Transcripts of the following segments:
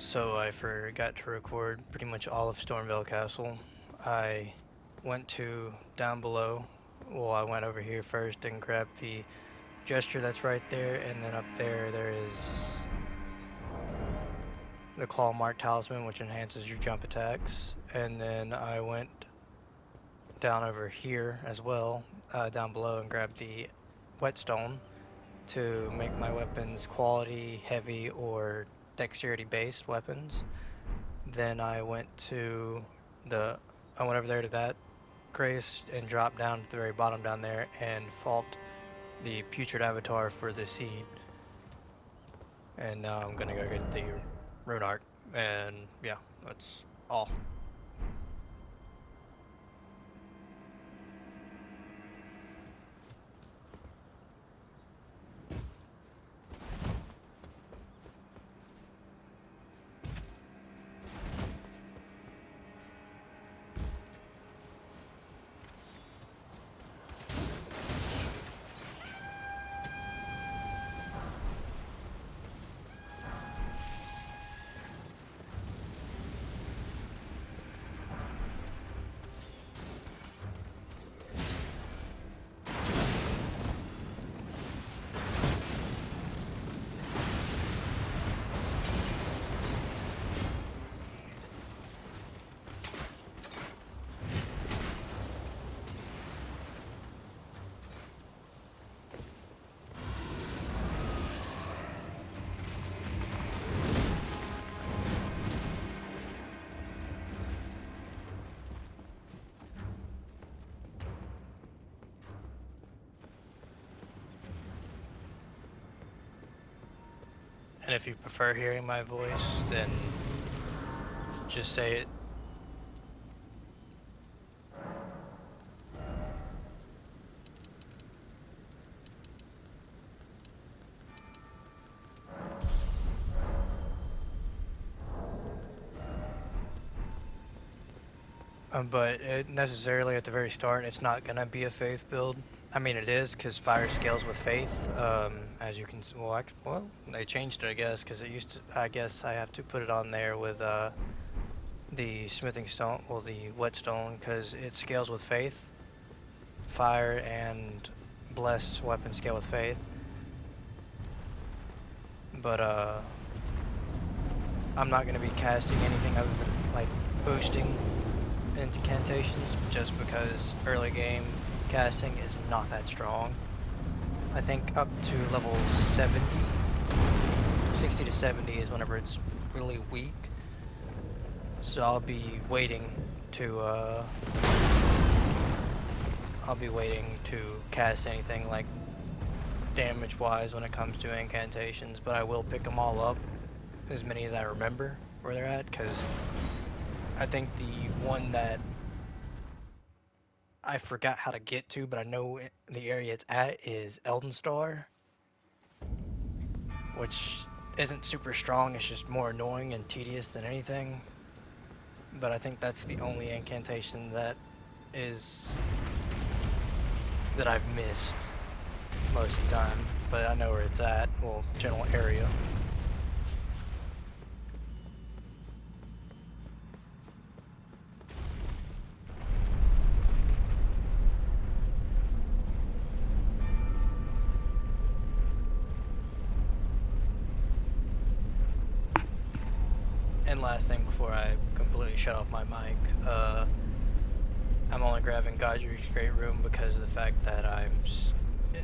So I forgot to record pretty much all of Stormvale Castle. I went to down below. Well, I went over here first and grabbed the gesture that's right there, and then up there is the Claw Mark Talisman, which enhances your jump attacks. And then I went down over here as well, down below, and grabbed the Whetstone to make my weapons quality, heavy, or dexterity based weapons. Then I went over there to that grace and dropped down to the very bottom down there and fought the putrid avatar for the seed. And now I'm gonna go get the rune arc. And yeah, that's all. And if you prefer hearing my voice, then just say it. But it necessarily at the very start, it's not gonna be a faith build. I mean, it is because fire scales with faith. As you can, well, they changed it, I guess, because it used to. I guess I have to put it on there with the smithing stone, well, the whetstone, because it scales with faith. Fire and blessed weapons scale with faith. But I'm not gonna be casting anything other than like boosting incantations, just because early game casting is not that strong. I think up to level 70, 60 to 70 is whenever it's really weak. So I'll be waiting to cast anything like damage wise when it comes to incantations, but I will pick them all up, as many as I remember where they're at, because I think the one that I forgot how to get to, but I know the area it's at is Elden Star, which isn't super strong, it's just more annoying and tedious than anything. But I think that's the only incantation is that I've missed most of the time, but I know where it's at, well, general area. And last thing before I completely shut off my mic, I'm only grabbing Godric's Great Room because of the fact that I'm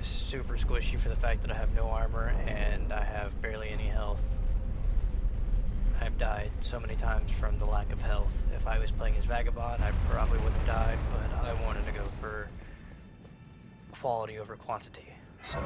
super squishy for the fact that I have no armor and I have barely any health. I've died so many times from the lack of health. If I was playing as Vagabond, I probably would have died, but I wanted to go for quality over quantity, so...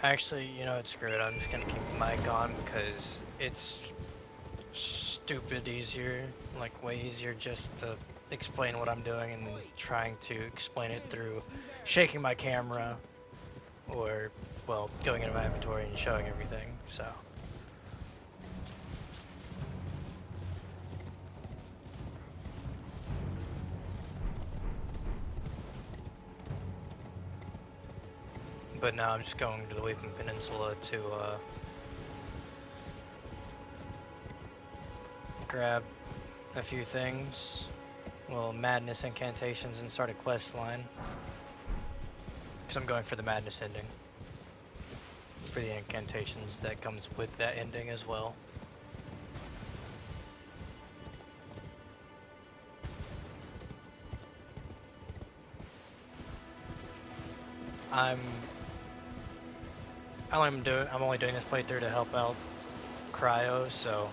Actually, you know, it's screw it. I'm just gonna keep the mic on because it's stupid easier, like way easier just to explain what I'm doing and trying to explain it through shaking my camera or, well, going into my inventory and showing everything, so. But now I'm just going to the Weeping Peninsula to grab a few things, well, madness incantations, and start a quest line. Because I'm going for the madness ending. For the incantations that comes with that ending as well. I'm only doing this playthrough to help out Cryo, so,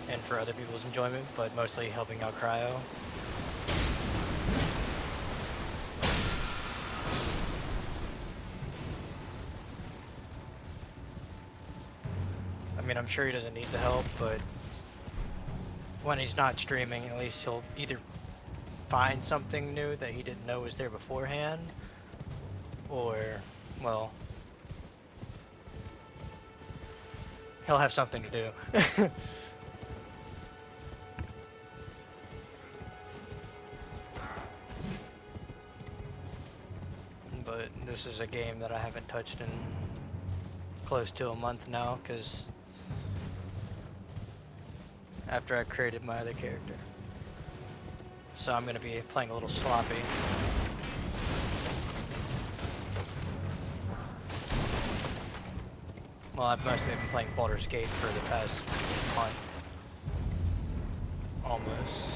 and for other people's enjoyment, but mostly helping out Cryo. I mean, I'm sure he doesn't need the help, but when he's not streaming, at least he'll either find something new that he didn't know was there beforehand, or, well, he'll have something to do. But this is a game that I haven't touched in close to a month now, because after I created my other character. So I'm going to be playing a little sloppy. Well, I've mostly been playing Baldur's Gate for the past month. Almost.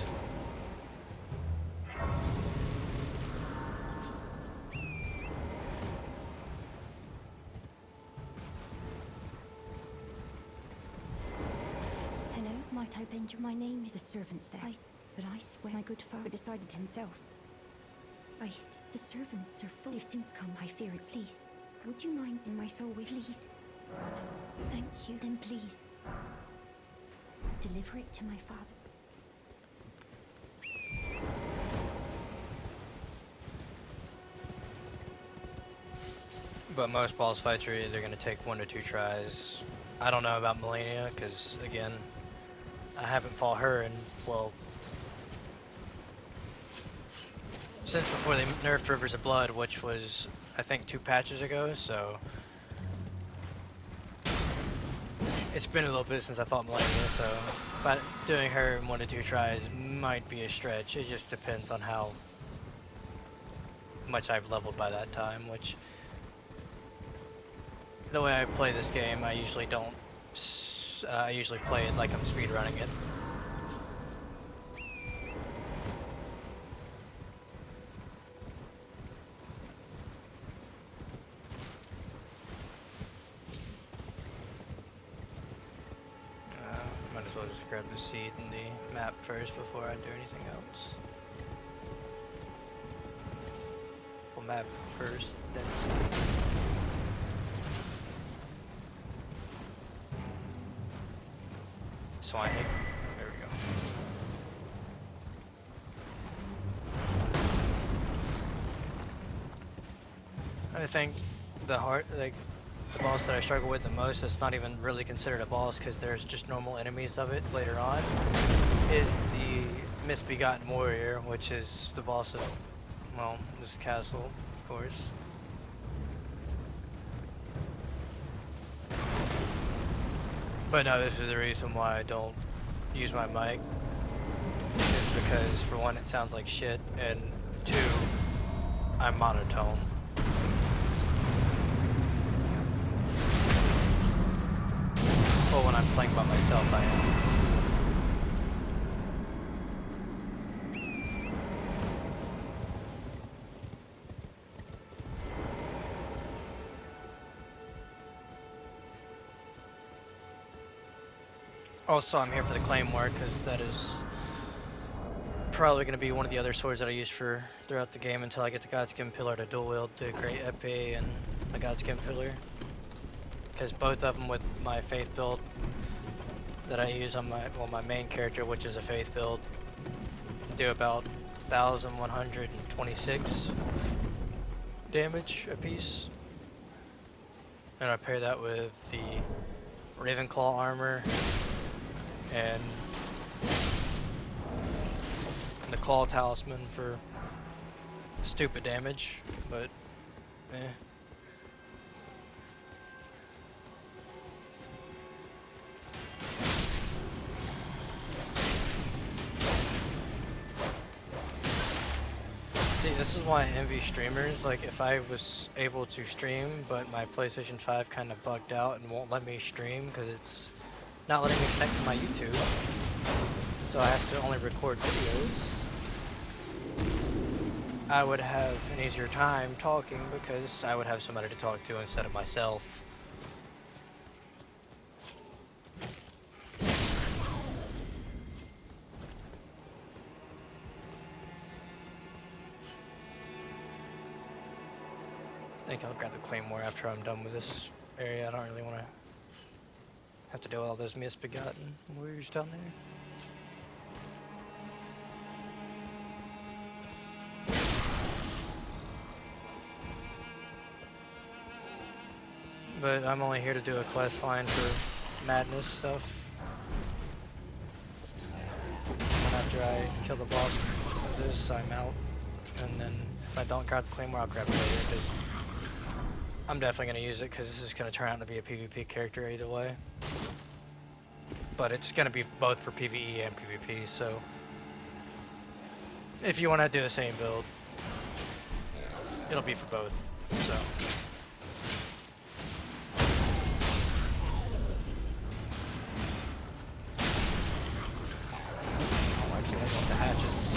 Hello, my type angel. My name is the servants there. But I swear my good father decided himself. The servants are full. They've since come. I fear it's please. Would you mind in my soul with please? Thank you. Then please. Deliver it to my father. But most boss fights are either going to take 1 to 2 tries. I don't know about Melania, because, again, I haven't fought her in, well, since before they nerfed Rivers of Blood, which was, I think, 2 patches ago, so it's been a little bit since I fought Melania, so but doing her in 1 to 2 tries might be a stretch. It just depends on how much I've leveled by that time, which, the way I play this game, I usually don't, I usually play it like I'm speedrunning it. Might as well just grab the seed in the map first before I do anything else. Well, map first, then seed. So I hit. There we go. I think the boss that I struggle with the most, that's not even really considered a boss because there's just normal enemies of it later on, is the Misbegotten Warrior, which is the boss of, well, this castle, of course. But no, this is the reason why I don't use my mic, is because for one, it sounds like shit, and two, I'm monotone. Well, when I'm playing by myself, I am. Also, I'm here for the claymore, because that is probably going to be one of the other swords that I use for throughout the game until I get the Godskin Pillar to dual wield to create Ep and a Godskin Pillar. Because both of them with my Faith build that I use on my main character, which is a Faith build, do about 1,126 damage apiece. And I pair that with the Ravenclaw armor and the Claw Talisman for stupid damage, but eh. See, this is why I envy streamers. Like, if I was able to stream, but my PlayStation 5 kind of bugged out and won't let me stream because it's not letting me connect to my YouTube, so I have to only record videos, I would have an easier time talking because I would have somebody to talk to instead of myself. I think I'll grab the Claymore after I'm done with this area. I don't really want to have to deal with all those misbegotten warriors down there. But I'm only here to do a quest line for madness stuff. And after I kill the boss of this, I'm out. And then if I don't grab the Claymore, I'll grab it later, because I'm definitely going to use it, because this is going to turn out to be a PvP character either way. But it's going to be both for PvE and PvP, so if you want to do the same build, it'll be for both, so. Oh, actually, I want the hatchets.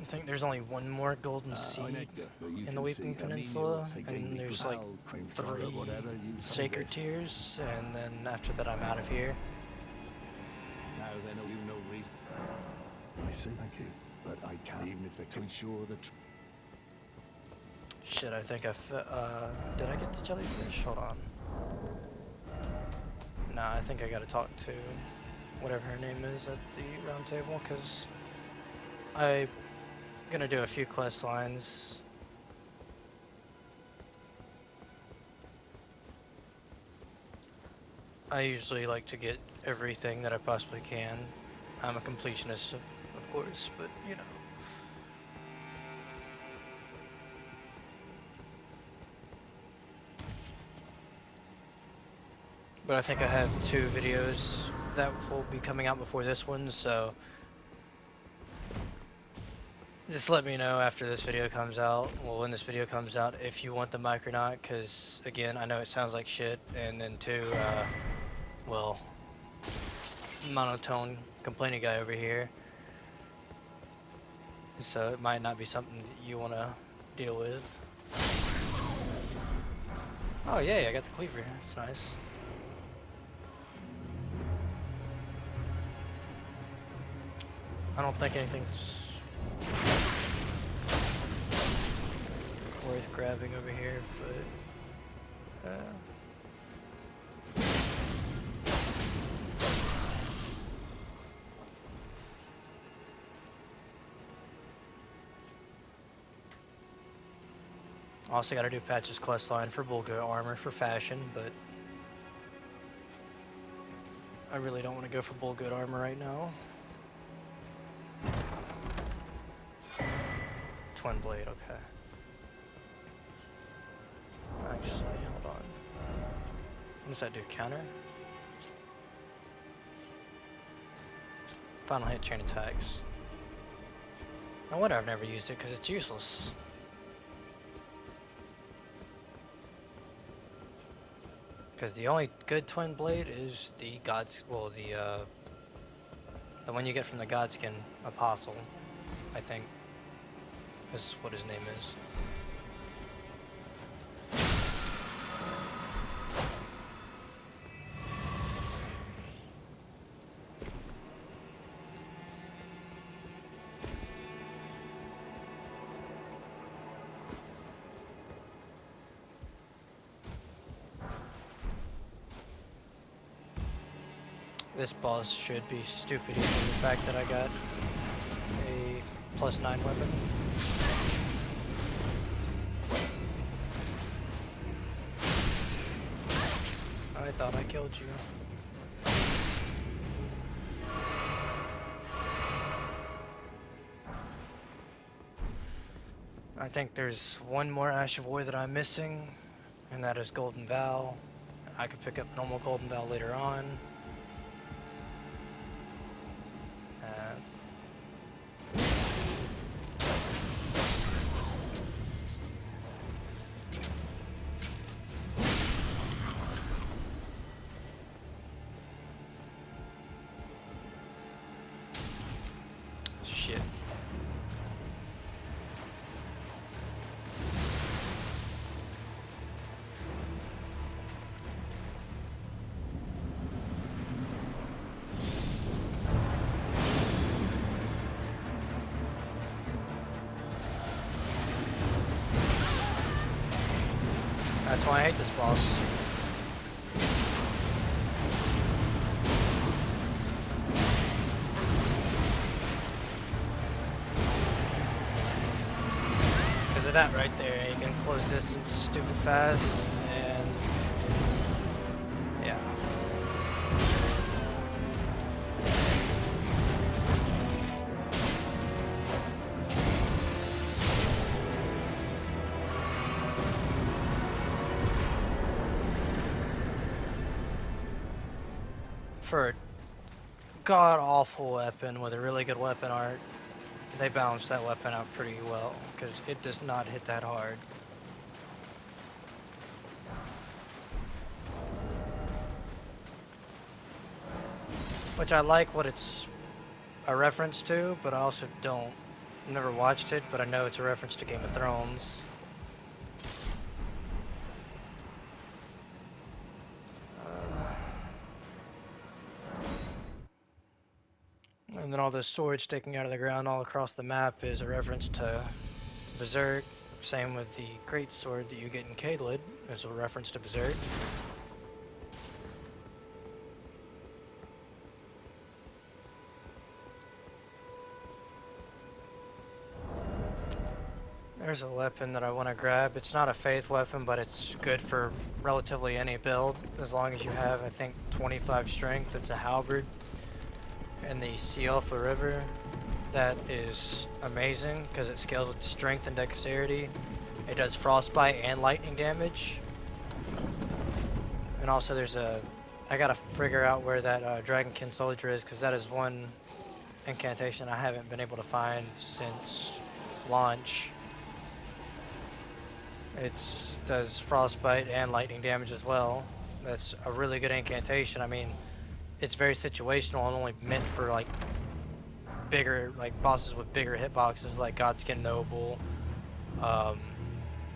I think there's only one more golden seed in the Weeping Peninsula, and there's like 3 sacred tiers, and then after that I'm out of here. Now then, you no reason. I see, thank you, but I can't, even if they to ensure the Shit, I think did I get the jellyfish? Hold on. Nah, I think I gotta talk to whatever her name is at the round table, because I'm gonna do a few quest lines. I usually like to get everything that I possibly can. I'm a completionist, of course, but you know. But I think I have 2 videos that will be coming out before this one, so just let me know after this video comes out, well, when this video comes out, if you want the mic or not, because again, I know it sounds like shit, and then 2, well, monotone complaining guy over here, so it might not be something that you want to deal with. Oh yeah, I got the cleaver, it's nice. I don't think anything's worth grabbing over here, but also gotta do Patch's quest line for Bulgur armor for fashion, but I really don't want to go for Bulgur armor right now. Twin blade, okay. Actually, hold on. What does that do? Counter? Final hit chain attacks. No wonder I've never used it, because it's useless. Because the only good twin blade is the the one you get from the Godskin Apostle, I think, is what his name is. this boss should be stupid easy, the fact that I got a +9 weapon. I thought I killed you. I think there's one more Ash of War that I'm missing, and that is Golden Vow. I could pick up normal Golden Vow later on. Shit. That's why I hate this boss. Because of that right there, you can close distance stupid fast, and yeah. For a god-awful weapon with a really good weapon art, they balanced that weapon out pretty well, because it does not hit that hard. Which I like what it's a reference to, but I also don't. Never watched it, but I know it's a reference to Game of Thrones. And then all those swords sticking out of the ground all across the map is a reference to Berserk. Same with the great sword that you get in Caelid is a reference to Berserk. There's a weapon that I want to grab. It's not a faith weapon, but it's good for relatively any build, as long as you have, I think, 25 strength. It's a halberd in the Sialfa River. That is amazing, because it scales with strength and dexterity. It does frostbite and lightning damage. And also there's a... I gotta figure out where that Dragonkin Soldier is, because that is one incantation I haven't been able to find since launch. It does frostbite and lightning damage as well. That's a really good incantation. I mean, it's very situational and only meant for like bigger, like bosses with bigger hitboxes, like Godskin Noble,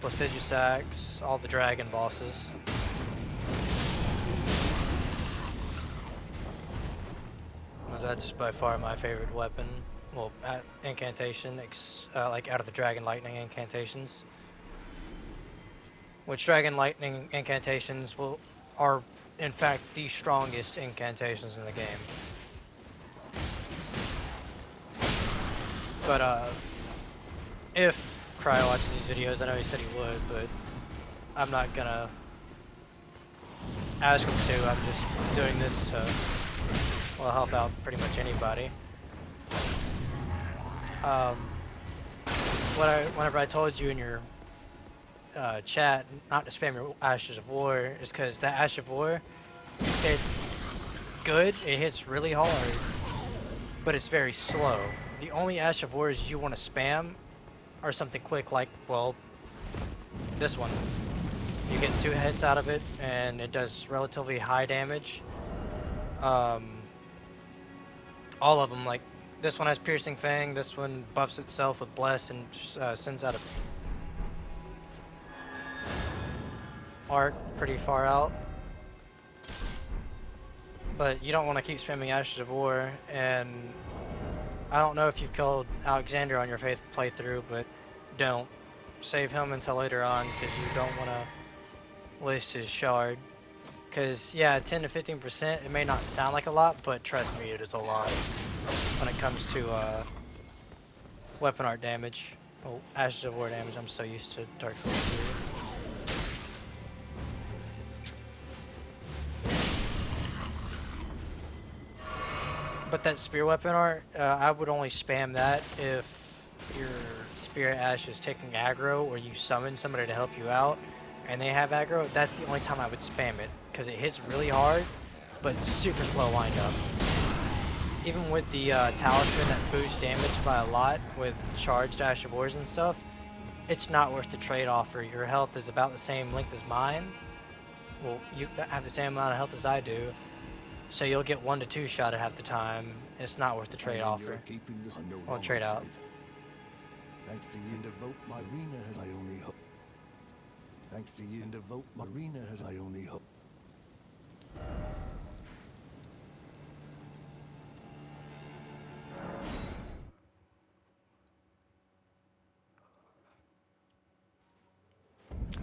Placidusax, all the dragon bosses. That's by far my favorite weapon. Well, incantation, like out of the Dragon Lightning incantations. Which Dragon Lightning incantations are in fact the strongest incantations in the game. But if Cry watches these videos, I know he said he would, but I'm not gonna ask him to. I'm just doing this to, well, help out pretty much anybody. Whenever I told you in your chat not to spam your Ashes of War, is because that Ash of War, it's good, it hits really hard, but it's very slow. The only Ash of Wars you want to spam are something quick, like, well, this one. You get 2 hits out of it, and it does relatively high damage. All of them, like, this one has Piercing Fang, this one buffs itself with Bless and sends out a arc pretty far out. But you don't want to keep spamming Ashes of War, and I don't know if you've killed Alexander on your Faith playthrough, but don't. Save him until later on, because you don't want to waste his shard, Because, yeah, 10 to 15%, it may not sound like a lot, but trust me, it is a lot when it comes to weapon art damage. Oh, Ashes of War damage, I'm so used to Dark Souls 3. But that spear weapon art, I would only spam that if your Spirit Ash is taking aggro or you summon somebody to help you out and they have aggro. That's the only time I would spam it because it hits really hard but super slow wind up. Even with the talisman that boosts damage by a lot with charged Ash of Wars and stuff, it's not worth the trade-off. For your health is about the same length as mine. Well, you have the same amount of health as I do, so you'll get 1 to 2 shot at half the time. It's not worth the trade-off. Well, trade out. Thanks to you, devote my arena as I only hope. Thanks to you, and devote my arena as I only hope.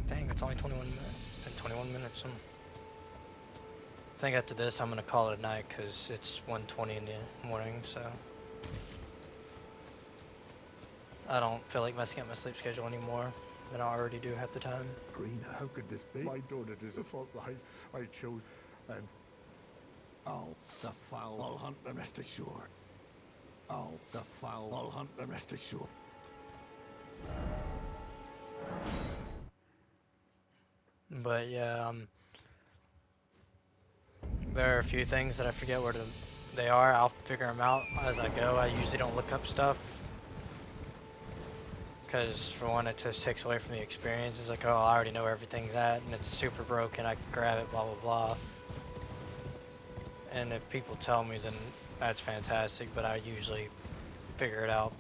Dang, it's only 21 minutes. I think after this, I'm gonna call it a night because it's 1:20 in the morning. So I don't feel like messing up my sleep schedule anymore than I already do half the time. Green, how could this be? My daughter is a fault life. I chose, and oh, the foul! I'll hunt the rest assured. Oh, the foul! I'll hunt the rest assured. But yeah, there are a few things that I forget where they are. I'll figure them out as I go. I usually don't look up stuff because for one, it just takes away from the experience. It's like, oh, I already know where everything's at, and it's super broken. I can grab it, blah blah blah. And if people tell me, then that's fantastic. But I usually figure it out.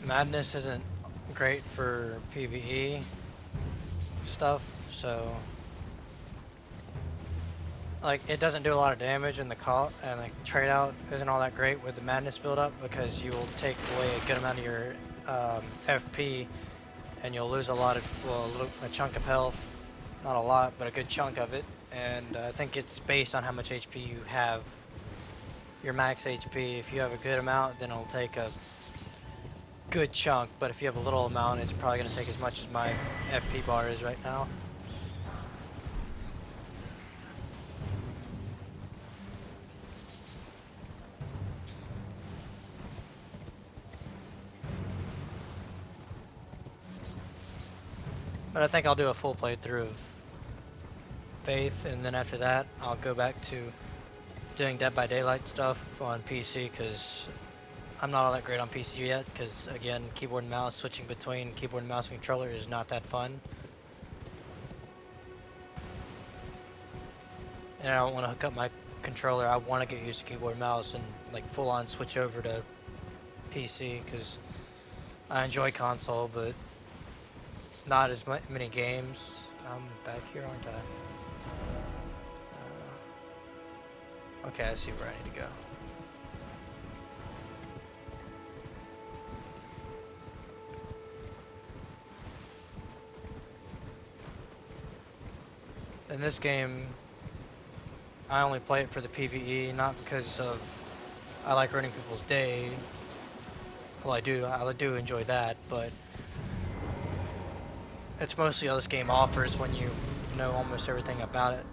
Madness isn't great for PvE stuff, so like it doesn't do a lot of damage, and the trade out isn't all that great with the madness build up because you will take away a good amount of your FP, and you'll lose a lot of a chunk of health, not a lot, but a good chunk of it. And I think it's based on how much HP you have, your max HP. If you have a good amount, then it'll take a good chunk, but if you have a little amount, it's probably going to take as much as my FP bar is right now. But I think I'll do a full playthrough of Faith, and then after that, I'll go back to doing Dead by Daylight stuff on PC, because I'm not all that great on PC yet, because again, keyboard and mouse, switching between keyboard and mouse and controller is not that fun. And I don't want to hook up my controller. I want to get used to keyboard and mouse and like full on switch over to PC, because I enjoy console, but not as many games. I'm back here, aren't I? Okay, I see where I need to go. In this game, I only play it for the PvE, not because of I like ruining people's day. Well, I do enjoy that, but it's mostly all this game offers when you know almost everything about it.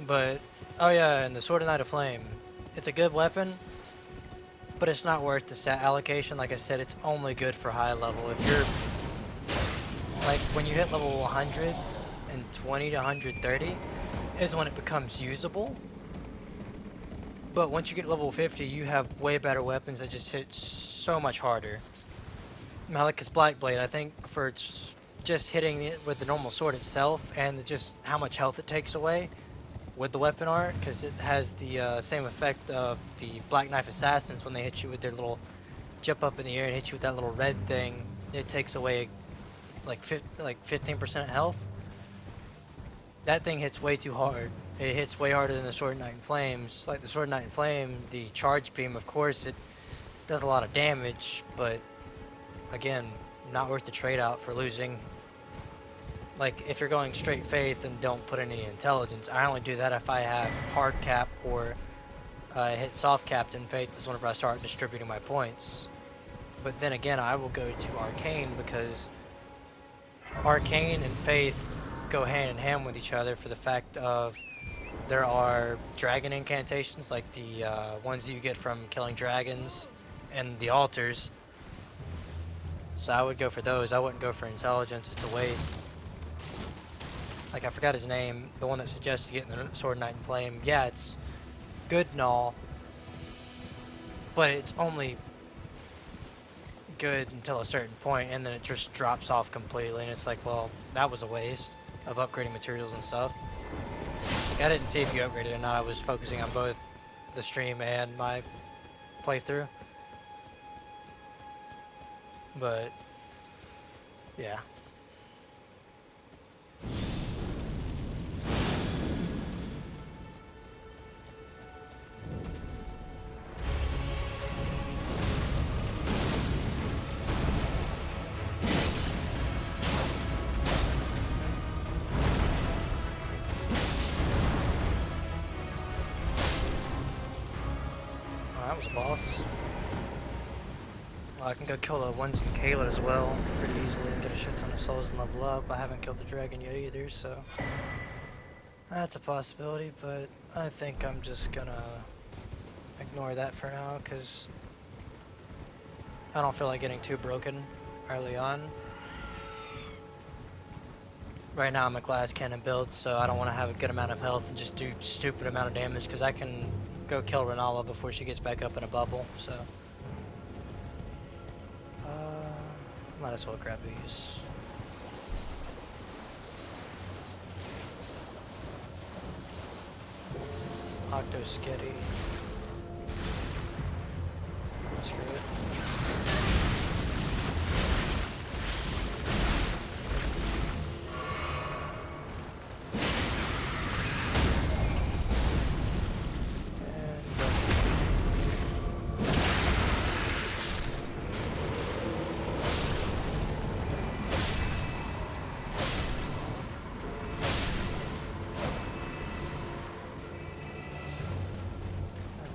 But, oh yeah, and the Sword of Knight of Flame, it's a good weapon, but it's not worth the stat allocation. Like I said, it's only good for high level. If you're, like, when you hit level 120 to 130 is when it becomes usable. But once you get level 50, you have way better weapons that just hit so much harder. Malik's Blackblade, I think for its just hitting it with the normal sword itself and just how much health it takes away with the weapon art, because it has the same effect of the Black Knife Assassins when they hit you with their little jump up in the air and hit you with that little red thing. It takes away like 15% health. That thing hits way too hard. It hits way harder than the Sword Knight in Flames. Like the Sword Knight in Flame, the charge beam, of course, it does a lot of damage, but again, not worth the trade out for losing. Like if you're going straight faith and don't put any intelligence, I only do that if I have hard cap or hit soft cap in faith is whenever I start distributing my points. But then again, I will go to arcane because arcane and faith go hand in hand with each other for the fact of there are dragon incantations like the ones that you get from killing dragons and the altars. So I would go for those. I wouldn't go for intelligence. It's a waste. Like I forgot his name, the one that suggests getting the Sword Knight in Flame. Yeah, it's good and all, but it's only good until a certain point, and then it just drops off completely. And it's like, well, that was a waste of upgrading materials and stuff. Like, I didn't see if you upgraded or not. I was focusing on both the stream and my playthrough. But yeah. Oh, that was a boss. Well, I can go kill the ones in Kayla as well pretty easily and get a shit ton of souls and level up. I haven't killed the dragon yet either, so that's a possibility, but I think I'm just gonna ignore that for now because I don't feel like getting too broken early on. Right now I'm a glass cannon build, so I don't want to have a good amount of health and just do stupid amount of damage because I can go kill Renala before she gets back up in a bubble, so might as well grab these. Octo Sketty. Screw it.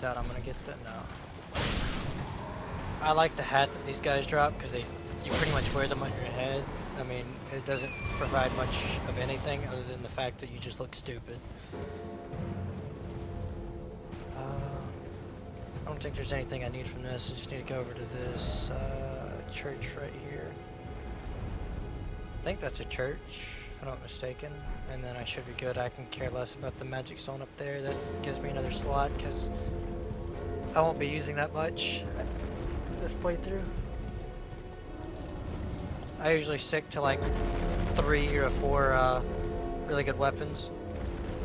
I'm gonna get that now. I like the hat that these guys drop because you pretty much wear them on your head. I mean, it doesn't provide much of anything other than the fact that you just look stupid. I don't think there's anything I need from this. I just need to go over to this church right here. I think that's a church, if I'm not mistaken. And then I should be good. I can care less about the magic stone up there. That gives me another slot because I won't be using that much this playthrough. I usually stick to like 3 or 4 really good weapons.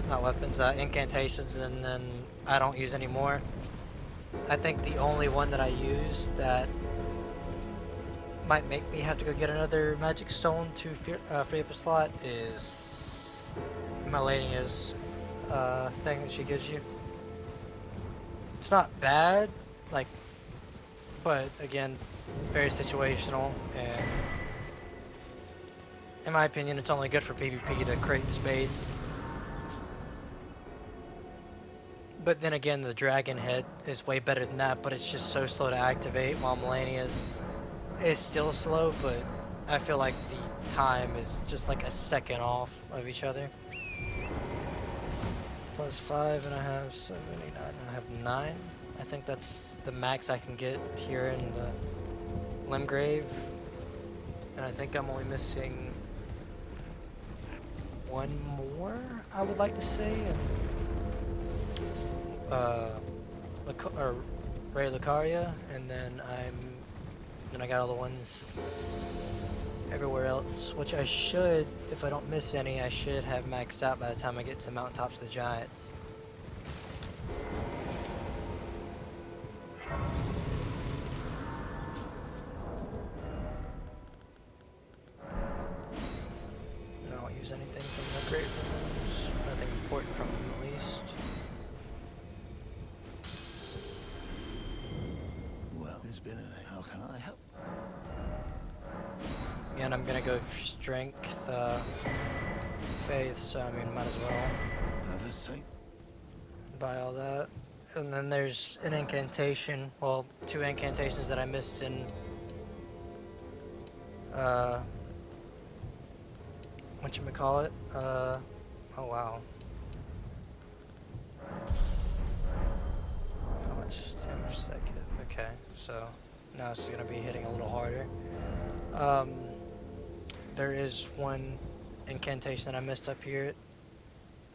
Not weapons, incantations, and then I don't use any more. I think the only one that I use that might make me have to go get another magic stone to free up a slot is Melania's thing that she gives you. It's not bad, like, but again, very situational, and in my opinion, it's only good for PvP to create space. But then again, the dragon head is way better than that, but it's just so slow to activate, while Melania's is still slow, but I feel like the time is just like a second off of each other. +5, and I have 79, and I have 9. I think that's the max I can get here in the Limgrave. And I think I'm only missing one more, I would like to say. Ray Lucaria, and then I got all the ones everywhere else, which I should, if I don't miss any, I should have maxed out by the time I get to Mountaintops of the Giants. I don't use anything from the great rooms. Nothing important from them, at least. Well, there's been a... How can I help? Again, I'm gonna go strength, faith, so I mean, might as well Have a sight. buy all that. And then there's an incantation, well, 2 incantations that I missed in, whatchamacallit? Oh wow. How much damage did that get? Okay, so now it's gonna be hitting a little harder. There is 1 incantation that I missed up here at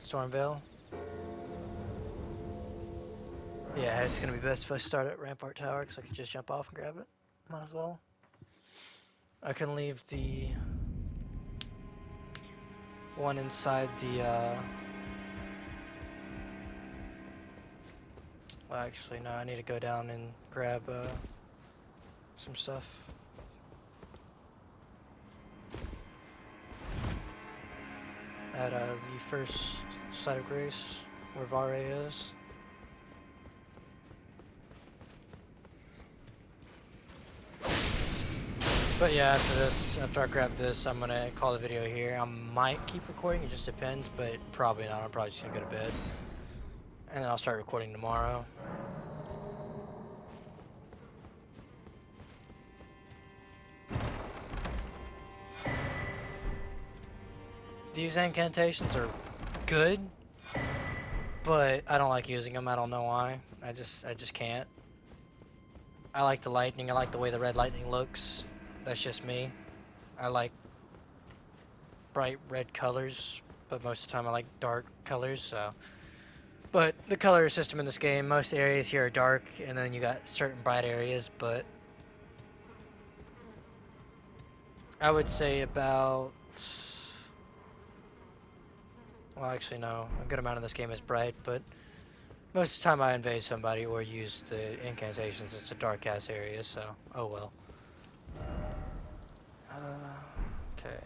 Stormvale. Yeah, it's gonna be best if I start at Rampart Tower, because I can just jump off and grab it. Might as well. I can leave the one inside the, well, actually, no, I need to go down and grab, some stuff. At, the first site of grace, where Vare is. But yeah, after this, after I grab this, I'm gonna call the video here. I might keep recording, it just depends, but probably not. I'm probably just gonna go to bed. And then I'll start recording tomorrow. These incantations are good, but I don't like using them. I don't know why. I just can't. I like the lightning. I like the way the red lightning looks. That's just me. I like bright red colors, but most of the time I like dark colors, so. But the color system in this game, most areas here are dark, and then you got certain bright areas, but I would say about, well, actually no, a good amount of this game is bright, but most of the time I invade somebody or use the incantations, it's a dark ass area, so oh well. Okay.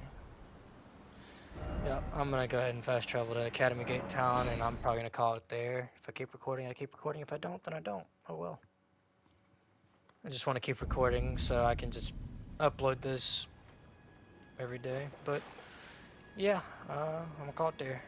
Yep, I'm gonna go ahead and fast travel to Academy Gate Town, and I'm probably gonna call it there. If I keep recording, I keep recording. If I don't, then I don't. Oh well. I just want to keep recording so I can just upload this every day. But yeah, I'm gonna call it there.